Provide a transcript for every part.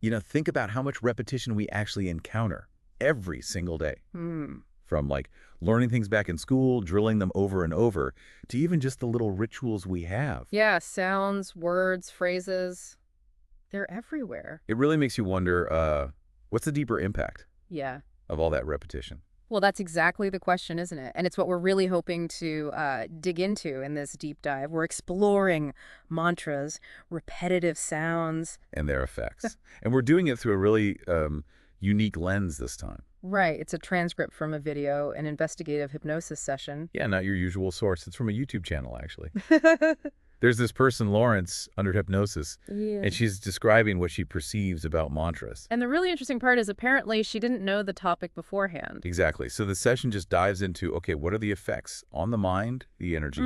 Think about how much repetition we actually encounter every single day. Hmm. From like learning things back in school, drilling them over and over, to even just the little rituals we have. Yeah, sounds, words, phrases, they're everywhere. It really makes you wonder, what's the deeper impact Yeah. of all that repetition? Well, that's exactly the question, isn't it? And it's what we're really hoping to dig into in this deep dive. We're exploring mantras, repetitive sounds. And their effects. And we're doing it through a really unique lens this time. Right. It's a transcript from a video, an investigative hypnosis session. Yeah, not your usual source. It's from a YouTube channel, actually. There's this person, Laurence, under hypnosis, Yeah. and she's describing what she perceives about mantras. And the really interesting part is apparently she didn't know the topic beforehand. Exactly. So the session just dives into, okay, what are the effects on the mind, the energy,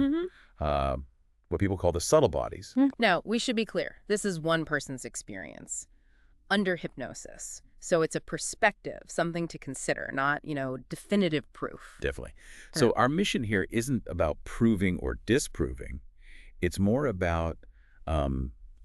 what people call the subtle bodies. Now, we should be clear. This is one person's experience under hypnosis. So it's a perspective, something to consider, not, definitive proof. Definitely. So our mission here isn't about proving or disproving. It's more about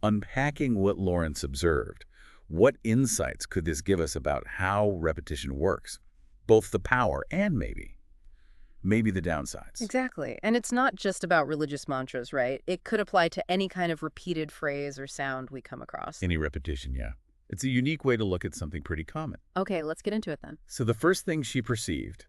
unpacking what Laurence observed. What insights could this give us about how repetition works? Both the power and maybe the downsides. Exactly. And it's not just about religious mantras, right? It could apply to any kind of repeated phrase or sound we come across. Any repetition, yeah. It's a unique way to look at something pretty common. Okay, let's get into it then. So the first thing she perceived,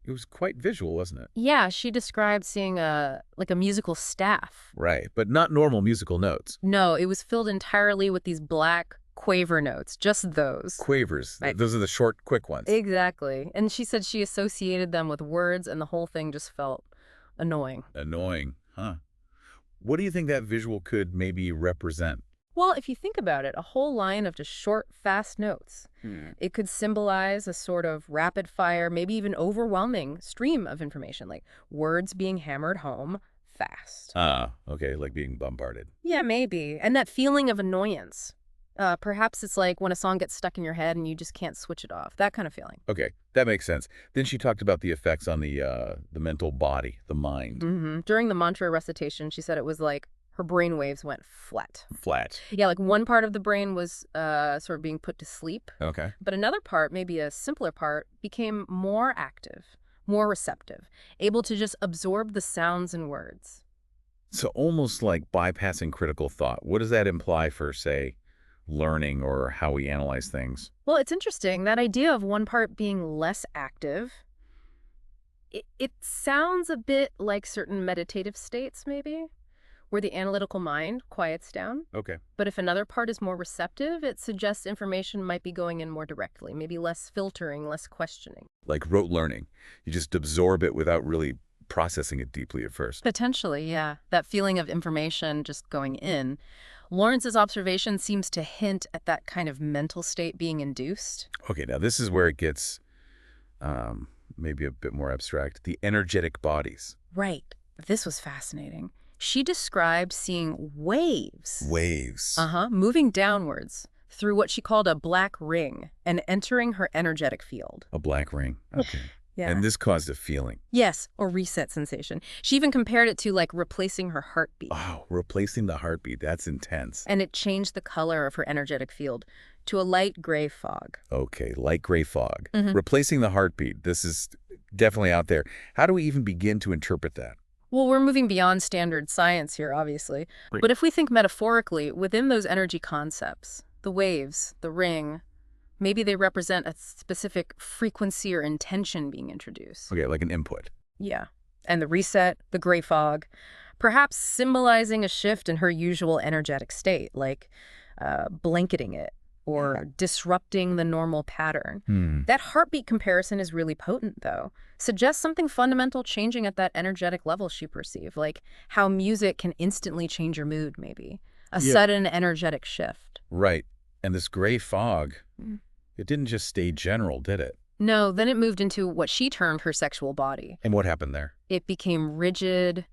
it was quite visual, wasn't it? Yeah, she described seeing a musical staff. Right, but not normal musical notes. No, it was filled entirely with these black quaver notes, just those. Quavers. Right. Those are the short, quick ones. Exactly. And she said she associated them with words, and the whole thing just felt annoying. Annoying, huh? What do you think that visual could maybe represent? Well, if you think about it, a whole line of just short, fast notes. It could symbolize a sort of rapid-fire, maybe even overwhelming stream of information, like words being hammered home fast. Okay, like being bombarded. Yeah, maybe. And that feeling of annoyance. Perhaps it's like when a song gets stuck in your head and you just can't switch it off. That kind of feeling. Okay, that makes sense. Then she talked about the effects on the mental body, the mind. During the mantra recitation, she said it was like her brain waves went flat. Flat. Yeah, like one part of the brain was sort of being put to sleep. Okay. But another part, maybe a simpler part, became more active, more receptive, able to just absorb the sounds and words. So almost like bypassing critical thought. What does that imply for, say, learning or how we analyze things? Well, it's interesting. That idea of one part being less active, it sounds a bit like certain meditative states, maybe, where the analytical mind quiets down. Okay. But if another part is more receptive, it suggests information might be going in more directly, maybe less filtering, less questioning. Like rote learning. You just absorb it without really processing it deeply at first. Potentially, yeah. That feeling of information just going in. Lawrence's observation seems to hint at that kind of mental state being induced. Okay, now this is where it gets maybe a bit more abstract. The energetic bodies. Right. This was fascinating. She described seeing waves. Waves. Moving downwards through what she called a black ring and entering her energetic field. A black ring. Okay. Yeah. And this caused a feeling. Yes, or reset sensation. She even compared it to like replacing her heartbeat. Oh, replacing the heartbeat. That's intense. And it changed the color of her energetic field to a light gray fog. Okay, light gray fog. Replacing the heartbeat. This is definitely out there. How do we even begin to interpret that? Well, we're moving beyond standard science here, obviously. Right. But if we think metaphorically, within those energy concepts, the waves, the ring, maybe they represent a specific frequency or intention being introduced. Okay, like an input. Yeah. And the reset, the gray fog, perhaps symbolizing a shift in her usual energetic state, like blanketing it or disrupting the normal pattern. That heartbeat comparison is really potent, though. Suggests something fundamental changing at that energetic level she perceived, like how music can instantly change your mood, maybe. A sudden energetic shift. Right. And this gray fog, it didn't just stay general, did it? No, then it moved into what she termed her sexual body. And what happened there? It became rigid,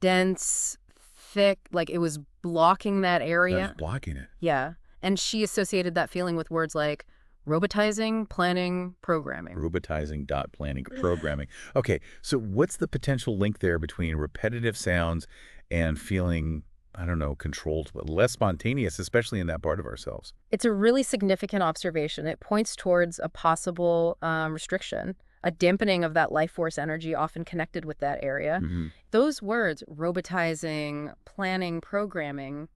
dense, thick, like it was blocking that area. That was blocking it. Yeah. And she associated that feeling with words like robotizing, planning, programming. Robotizing, planning, programming. Okay, so what's the potential link there between repetitive sounds and feeling I don't know, controlled, but less spontaneous, especially in that part of ourselves. It's a really significant observation. It points towards a possible restriction, a dampening of that life force energy often connected with that area. Those words, robotizing, planning, programming,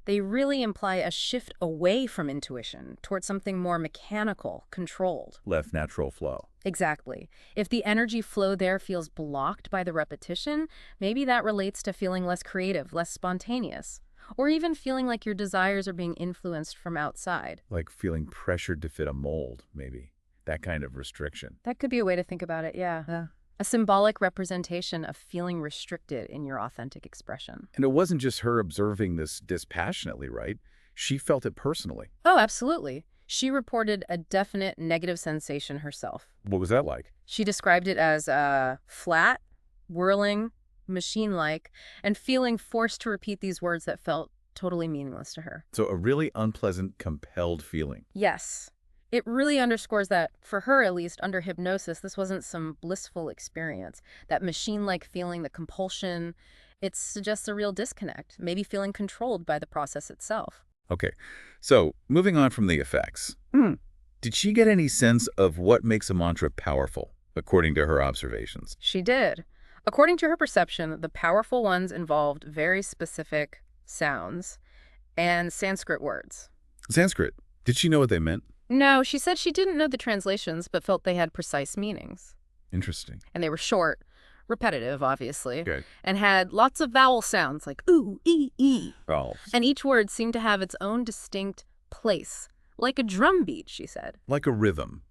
they really imply a shift away from intuition towards something more mechanical, controlled. Less natural flow. Exactly. If the energy flow there feels blocked by the repetition, maybe that relates to feeling less creative, less spontaneous, or even feeling like your desires are being influenced from outside. Like feeling pressured to fit a mold, maybe. That kind of restriction. That could be a way to think about it, yeah. A symbolic representation of feeling restricted in your authentic expression. And it wasn't just her observing this dispassionately, right? She felt it personally. Oh, absolutely. She reported a definite negative sensation herself. What was that like? She described it as flat, whirling, machine-like, and feeling forced to repeat these words that felt totally meaningless to her. So a really unpleasant, compelled feeling. Yes. It really underscores that, for her at least, under hypnosis, this wasn't some blissful experience. That machine-like feeling, the compulsion, it suggests a real disconnect, maybe feeling controlled by the process itself. Okay, so moving on from the effects. Did she get any sense of what makes a mantra powerful, according to her observations? She did. According to her perception, the powerful ones involved very specific sounds and Sanskrit words. Sanskrit. Did she know what they meant? No, she said she didn't know the translations, but felt they had precise meanings. Interesting. And they were short, repetitive, obviously, Good. and had lots of vowel sounds like ooh, ee. Oh. And each word seemed to have its own distinct place, like a drum beat, she said. Like a rhythm.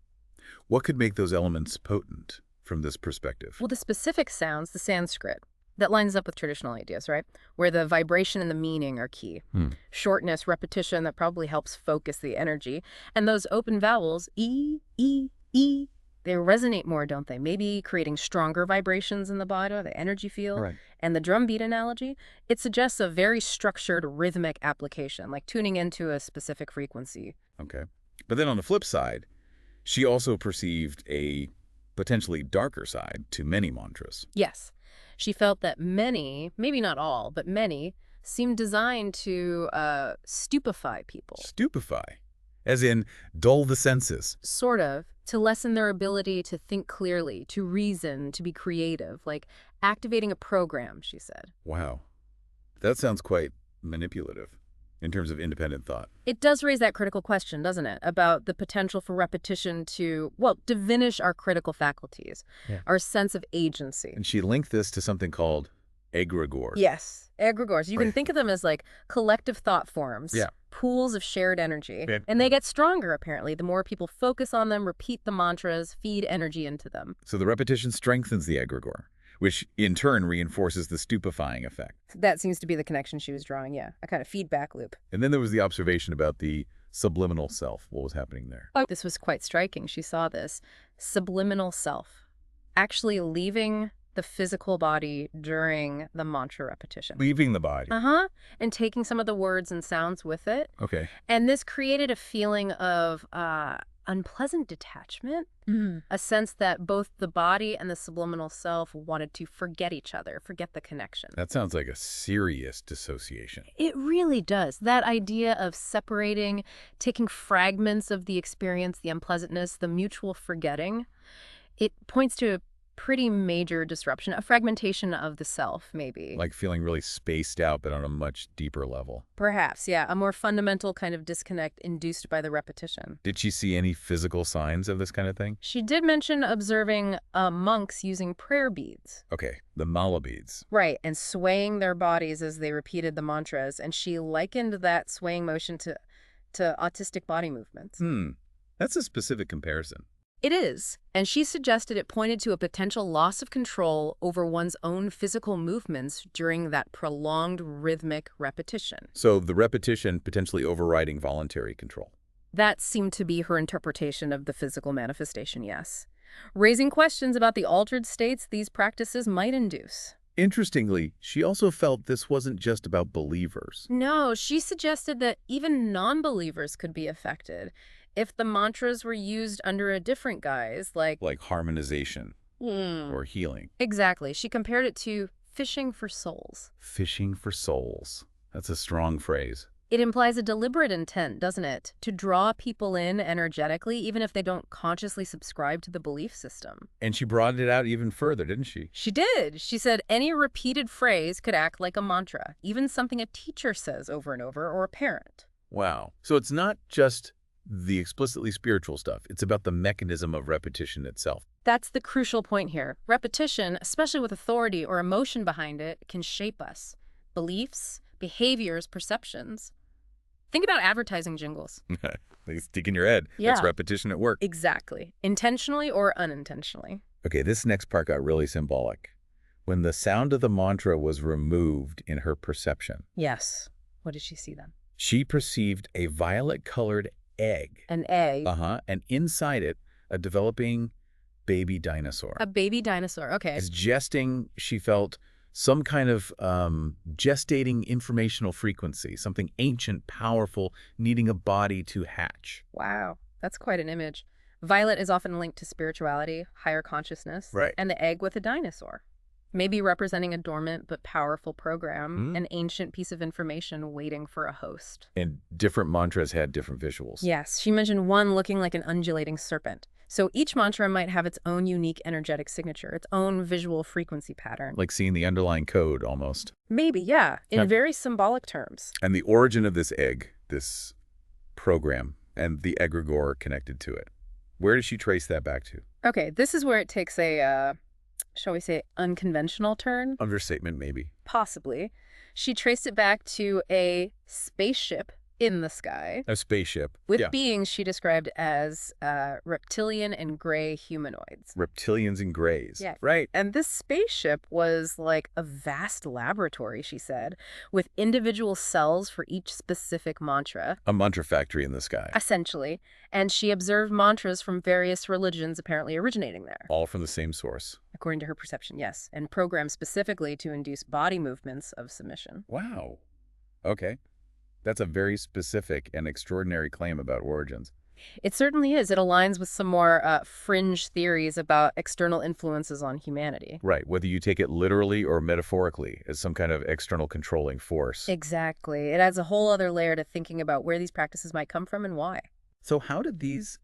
What could make those elements potent from this perspective? Well, the specific sounds, the Sanskrit, that lines up with traditional ideas, right? Where the vibration and the meaning are key. Shortness, repetition, that probably helps focus the energy. And those open vowels, e, they resonate more, don't they? Maybe creating stronger vibrations in the body, the energy field. Right. And the drum beat analogy, it suggests a very structured rhythmic application, like tuning into a specific frequency. Okay. But then on the flip side, she also perceived a potentially darker side to many mantras. Yes. She felt that many, maybe not all, but many, seemed designed to stupefy people. Stupefy. As in, dull the senses. Sort of. To lessen their ability to think clearly, to reason, to be creative. Like activating a program, she said. Wow. That sounds quite manipulative in terms of independent thought. It does raise that critical question, doesn't it? About the potential for repetition to, well, diminish our critical faculties, our sense of agency. And she linked this to something called egregors. Yes, egregors. You can think of them as like collective thought forms, pools of shared energy. And they get stronger, apparently. The more people focus on them, repeat the mantras, feed energy into them. So the repetition strengthens the egregor, which in turn reinforces the stupefying effect. That seems to be the connection she was drawing, yeah. A kind of feedback loop. And then there was the observation about the subliminal self. What was happening there? Oh, this was quite striking. She saw this. Subliminal self. Actually leaving the physical body during the mantra repetition. Leaving the body. And taking some of the words and sounds with it. Okay. And this created a feeling of unpleasant detachment, a sense that both the body and the subliminal self wanted to forget each other, forget the connection. That sounds like a serious dissociation. It really does. That idea of separating, taking fragments of the experience, the unpleasantness, the mutual forgetting, it points to a pretty major disruption, a fragmentation of the self, maybe. Like feeling really spaced out, but on a much deeper level. Perhaps, yeah. A more fundamental kind of disconnect induced by the repetition. Did she see any physical signs of this kind of thing? She did mention observing monks using prayer beads. Okay, the mala beads. Right, and swaying their bodies as they repeated the mantras. And she likened that swaying motion to autistic body movements. That's a specific comparison. It is, and she suggested it pointed to a potential loss of control over one's own physical movements during that prolonged rhythmic repetition. So the repetition potentially overriding voluntary control. That seemed to be her interpretation of the physical manifestation, yes. Raising questions about the altered states these practices might induce. Interestingly, she also felt this wasn't just about believers. No, she suggested that even non-believers could be affected if the mantras were used under a different guise, like harmonization or healing. Exactly. She compared it to fishing for souls. Fishing for souls. That's a strong phrase. It implies a deliberate intent, doesn't it? To draw people in energetically, even if they don't consciously subscribe to the belief system. And she broadened it out even further, didn't she? She did. She said any repeated phrase could act like a mantra, even something a teacher says over and over or a parent. Wow. So it's not just the explicitly spiritual stuff. It's about the mechanism of repetition itself. That's the crucial point here. Repetition, especially with authority or emotion behind it, can shape us. Beliefs, behaviors, perceptions. Think about advertising jingles. They stick in your head. Yeah. That's repetition at work. Exactly. Intentionally or unintentionally. Okay, this next part got really symbolic. When the sound of the mantra was removed in her perception. Yes. What did she see then? She perceived a violet-colored egg. An egg. And inside it, a developing baby dinosaur. A baby dinosaur. Okay. As gesting, she felt some kind of gestating informational frequency, something ancient, powerful, needing a body to hatch. Wow. That's quite an image. Violet is often linked to spirituality, higher consciousness, Right. And the egg with a dinosaur. Maybe representing a dormant but powerful program, an ancient piece of information waiting for a host. And different mantras had different visuals. Yes, she mentioned one looking like an undulating serpent. So each mantra might have its own unique energetic signature, its own visual frequency pattern. Like seeing the underlying code, almost. Maybe, yeah, in very symbolic terms. And the origin of this egg, this program, and the egregor connected to it. Where does she trace that back to? Okay, this is where it takes a, shall we say, unconventional turn? Understatement, maybe. Possibly. She traced it back to a spaceship in the sky. A spaceship. With beings she described as reptilian and gray humanoids. Reptilians and grays. Yeah. Right. And this spaceship was like a vast laboratory, she said, with individual cells for each specific mantra. A mantra factory in the sky. Essentially. And she observed mantras from various religions apparently originating there. All from the same source. According to her perception, yes. And programmed specifically to induce body movements of submission. Wow. Okay. That's a very specific and extraordinary claim about origins. It certainly is. It aligns with some more fringe theories about external influences on humanity. Right, whether you take it literally or metaphorically as some kind of external controlling force. Exactly. It adds a whole other layer to thinking about where these practices might come from and why. So how did these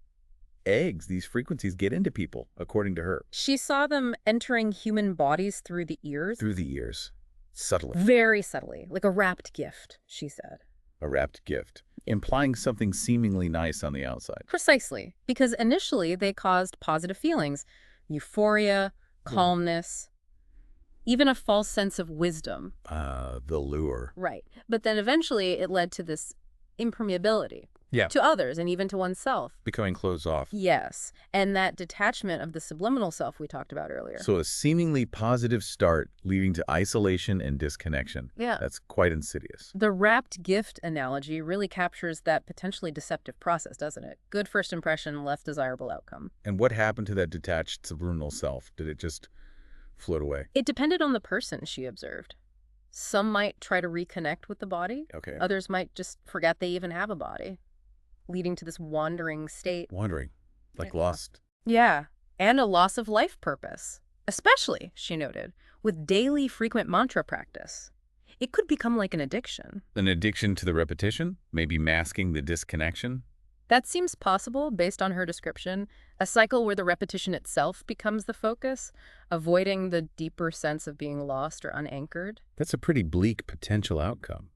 eggs, these frequencies, get into people, according to her? She saw them entering human bodies through the ears. Through the ears. Subtly. Very subtly. Like a wrapped gift, she said. A wrapped gift, implying something seemingly nice on the outside. Precisely, because initially they caused positive feelings, euphoria, calmness, even a false sense of wisdom. The lure. Right. But then eventually it led to this impermeability. Yeah. To others and even to oneself. Becoming closed off. Yes. And that detachment of the subliminal self we talked about earlier. So a seemingly positive start leading to isolation and disconnection. Yeah. That's quite insidious. The wrapped gift analogy really captures that potentially deceptive process, doesn't it? Good first impression, less desirable outcome. And what happened to that detached subliminal self? Did it just float away? It depended on the person, she observed. Some might try to reconnect with the body. Okay. Others might just forget they even have a body, leading to this wandering state. Wandering. Like lost. Yeah. And a loss of life purpose. Especially, she noted, with daily frequent mantra practice. It could become like an addiction. An addiction to the repetition? Maybe masking the disconnection? That seems possible based on her description. A cycle where the repetition itself becomes the focus, avoiding the deeper sense of being lost or unanchored. That's a pretty bleak potential outcome.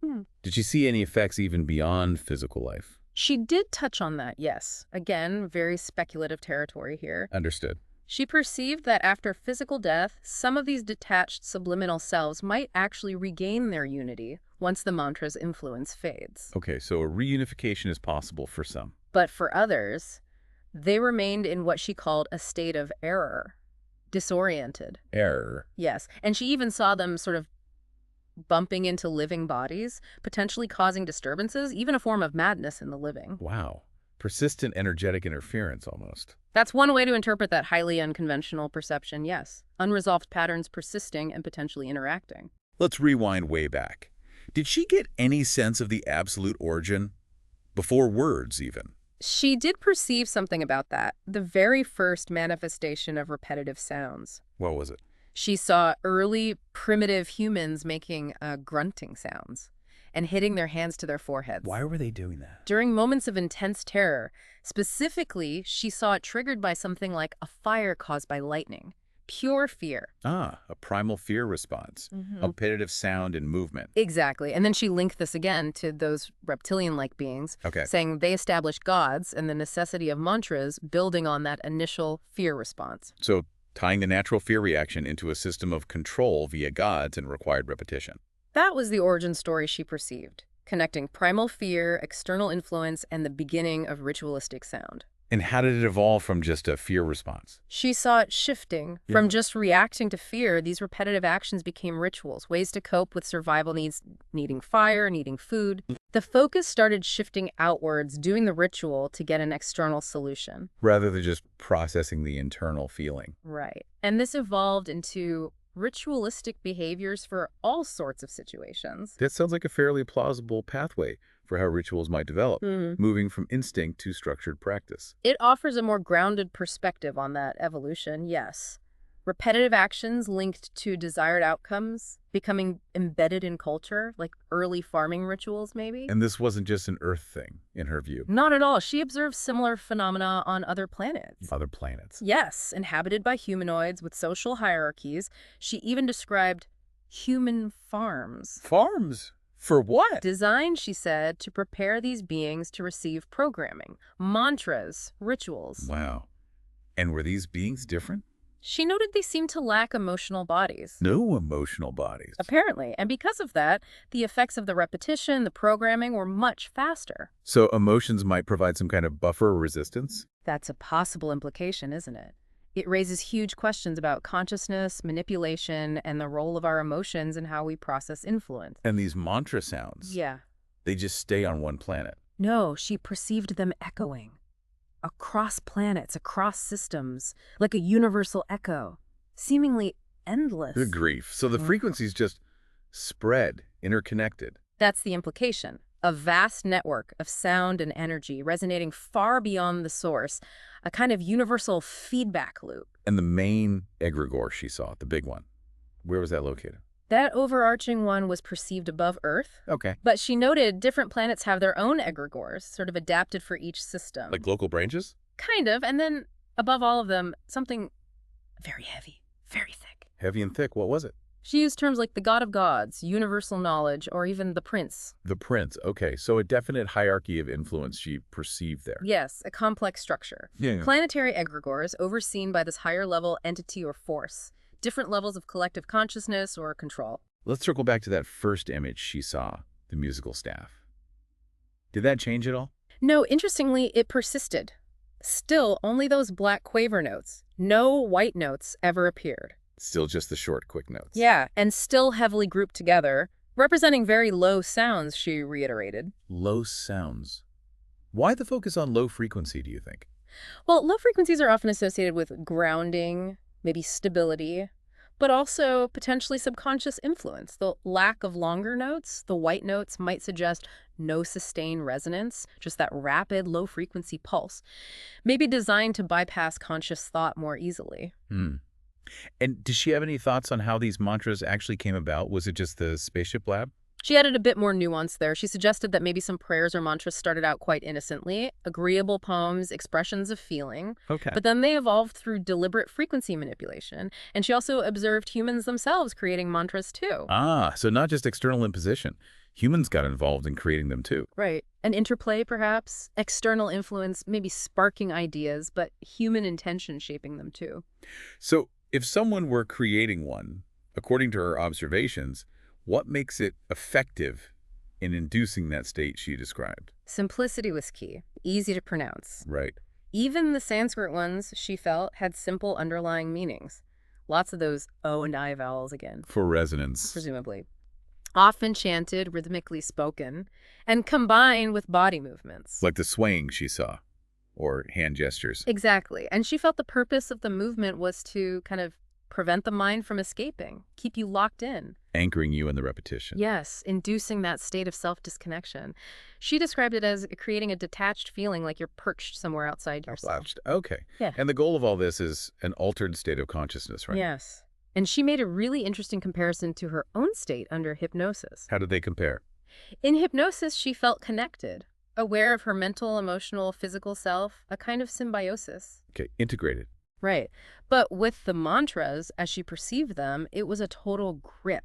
Did she see any effects even beyond physical life? She did touch on that, yes. Again, very speculative territory here. Understood. She perceived that after physical death, some of these detached subliminal selves might actually regain their unity once the mantra's influence fades. Okay, so a reunification is possible for some. But for others, they remained in what she called a state of error, disoriented. Error. Yes, and she even saw them sort of bumping into living bodies, potentially causing disturbances, even a form of madness in the living. Wow. Persistent energetic interference, almost. That's one way to interpret that highly unconventional perception, yes. Unresolved patterns persisting and potentially interacting. Let's rewind way back. Did she get any sense of the absolute origin? Before words, even. She did perceive something about that, the very first manifestation of repetitive sounds. What was it? She saw early primitive humans making grunting sounds. and hitting their hands to their foreheads. Why were they doing that? During moments of intense terror, specifically, she saw it triggered by something like a fire caused by lightning. Pure fear. Ah, a primal fear response. A repetitive sound and movement. Exactly. And then she linked this again to those reptilian-like beings, Okay. saying they established gods and the necessity of mantras building on that initial fear response. So tying the natural fear reaction into a system of control via gods and required repetition. That was the origin story she perceived, connecting primal fear, external influence, and the beginning of ritualistic sound. And how did it evolve from just a fear response? She saw it shifting. From just reacting to fear, these repetitive actions became rituals, ways to cope with survival needs, needing fire, needing food. The focus started shifting outwards, doing the ritual to get an external solution. Rather than just processing the internal feeling. Right. And this evolved into ritualistic behaviors for all sorts of situations. That sounds like a fairly plausible pathway for how rituals might develop, moving from instinct to structured practice. It offers a more grounded perspective on that evolution, yes. Repetitive actions linked to desired outcomes, becoming embedded in culture, like early farming rituals, maybe? And this wasn't just an Earth thing, in her view. Not at all. She observed similar phenomena on other planets. Other planets. Yes, inhabited by humanoids with social hierarchies. She even described human farms. Farms? For what? Designed, she said, to prepare these beings to receive programming, mantras, rituals. Wow. And were these beings different? She noted they seemed to lack emotional bodies. No emotional bodies. Apparently. And because of that, the effects of the repetition, the programming, were much faster. So emotions might provide some kind of buffer or resistance? That's a possible implication, isn't it? It raises huge questions about consciousness, manipulation, and the role of our emotions in how we process influence. And these mantra sounds, Yeah. they just stay on one planet. No, she perceived them echoing. Across planets, across systems, like a universal echo, seemingly endless. Good grief. So the frequencies just spread, interconnected. That's the implication. A vast network of sound and energy resonating far beyond the source, a kind of universal feedback loop. And the main egregor she saw, the big one, where was that located? That overarching one was perceived above Earth, Okay. but she noted different planets have their own egregors, sort of adapted for each system. Like local branches? Kind of, and then above all of them, something very heavy, very thick. Heavy and thick, what was it? She used terms like the god of gods, universal knowledge, or even the prince. The prince, okay. So a definite hierarchy of influence she perceived there. Yes, a complex structure. Yeah. Planetary egregors overseen by this higher level entity or force. Different levels of collective consciousness or control. Let's circle back to that first image she saw, the musical staff. Did that change at all? No, interestingly, it persisted. Still, only those black quaver notes. No white notes ever appeared. Still just the short, quick notes. Yeah, and still heavily grouped together, representing very low sounds, she reiterated. Low sounds. Why the focus on low frequency, do you think? Well, low frequencies are often associated with grounding, maybe stability, but also potentially subconscious influence. The lack of longer notes, the white notes, might suggest no sustained resonance, just that rapid, low-frequency pulse, maybe designed to bypass conscious thought more easily. And does she have any thoughts on how these mantras actually came about? Was it just the spaceship lab? She added a bit more nuance there. She suggested that maybe some prayers or mantras started out quite innocently, agreeable poems, expressions of feeling, Okay. but then they evolved through deliberate frequency manipulation. And she also observed humans themselves creating mantras too. Ah, so not just external imposition. Humans got involved in creating them too. Right. An interplay, perhaps, external influence, maybe sparking ideas, but human intention shaping them too. So if someone were creating one, according to her observations, what makes it effective in inducing that state she described? Simplicity was key, easy to pronounce. Right. Even the Sanskrit ones, she felt, had simple underlying meanings. Lots of those O and I vowels again, For resonance. presumably. Often chanted, rhythmically spoken, and combined with body movements. Like the swaying she saw, or hand gestures. Exactly. And she felt the purpose of the movement was to kind of prevent the mind from escaping, keep you locked in. Anchoring you in the repetition. Yes, inducing that state of self-disconnection. She described it as creating a detached feeling like you're perched somewhere outside yourself. Slouched. Okay. Yeah. And the goal of all this is an altered state of consciousness, right? Yes. And she made a really interesting comparison to her own state under hypnosis. How did they compare? In hypnosis, she felt connected, aware of her mental, emotional, physical self, a kind of symbiosis. Okay, integrated. Right. But with the mantras, as she perceived them, it was a total grip,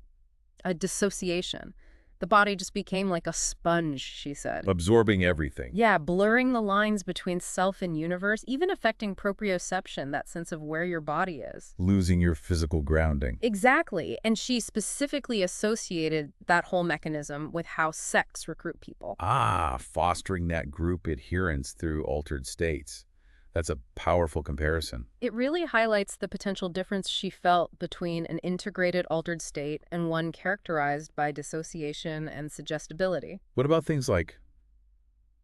a dissociation. The body just became like a sponge, she said. Absorbing everything. Yeah, blurring the lines between self and universe, even affecting proprioception, that sense of where your body is. Losing your physical grounding. Exactly. And she specifically associated that whole mechanism with how sects recruit people. Ah, fostering that group adherence through altered states. That's a powerful comparison. It really highlights the potential difference she felt between an integrated altered state and one characterized by dissociation and suggestibility. What about things like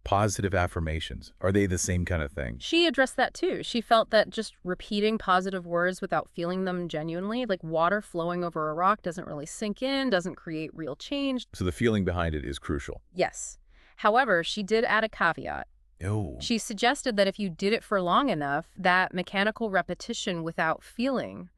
positive affirmations? Are they the same kind of thing? She addressed that too. She felt that just repeating positive words without feeling them genuinely, like water flowing over a rock, doesn't really sink in, doesn't create real change. So the feeling behind it is crucial. Yes. However, she did add a caveat. Oh. She suggested that if you did it for long enough, that mechanical repetition without feeling,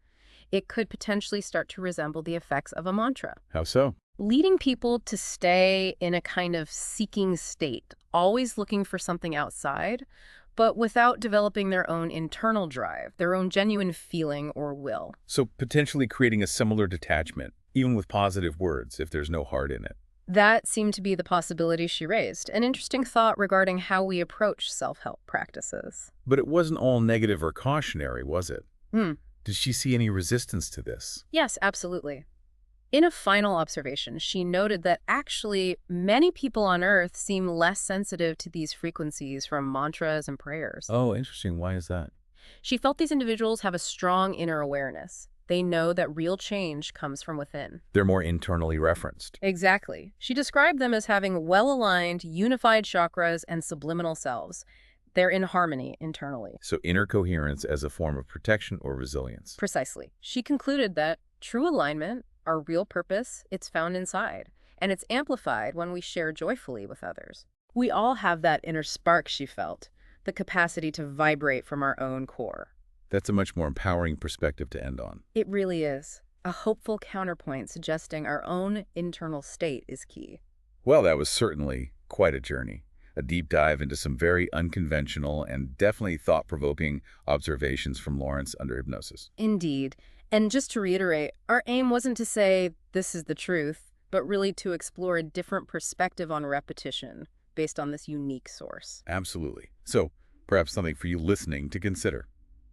it could potentially start to resemble the effects of a mantra, How so? leading people to stay in a kind of seeking state, always looking for something outside, but without developing their own internal drive, their own genuine feeling or will. So potentially creating a similar detachment, even with positive words, if there's no heart in it. That seemed to be the possibility she raised, an interesting thought regarding how we approach self-help practices. But it wasn't all negative or cautionary, was it? Hmm. Did she see any resistance to this? Yes, absolutely. In a final observation, she noted that actually many people on Earth seem less sensitive to these frequencies from mantras and prayers. Oh, interesting. Why is that? She felt these individuals have a strong inner awareness. They know that real change comes from within. They're more internally referenced. Exactly. She described them as having well-aligned, unified chakras and subliminal selves. They're in harmony internally. So inner coherence as a form of protection or resilience. Precisely. She concluded that true alignment, our real purpose, it's found inside, and it's amplified when we share joyfully with others. We all have that inner spark, she felt, the capacity to vibrate from our own core. That's a much more empowering perspective to end on. It really is. A hopeful counterpoint suggesting our own internal state is key. Well, that was certainly quite a journey. A deep dive into some very unconventional and definitely thought-provoking observations from Laurence under hypnosis. Indeed. And just to reiterate, our aim wasn't to say this is the truth, but really to explore a different perspective on repetition based on this unique source. Absolutely. So, perhaps something for you listening to consider.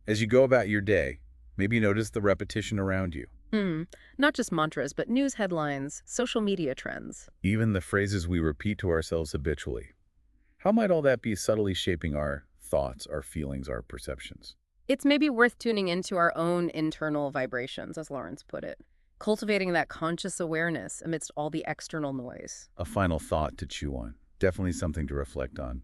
As you go about your day, maybe notice the repetition around you. Not just mantras, but news headlines, social media trends. Even the phrases we repeat to ourselves habitually. How might all that be subtly shaping our thoughts, our feelings, our perceptions? It's maybe worth tuning into our own internal vibrations, as Laurence put it, cultivating that conscious awareness amidst all the external noise. A final thought to chew on. Definitely something to reflect on.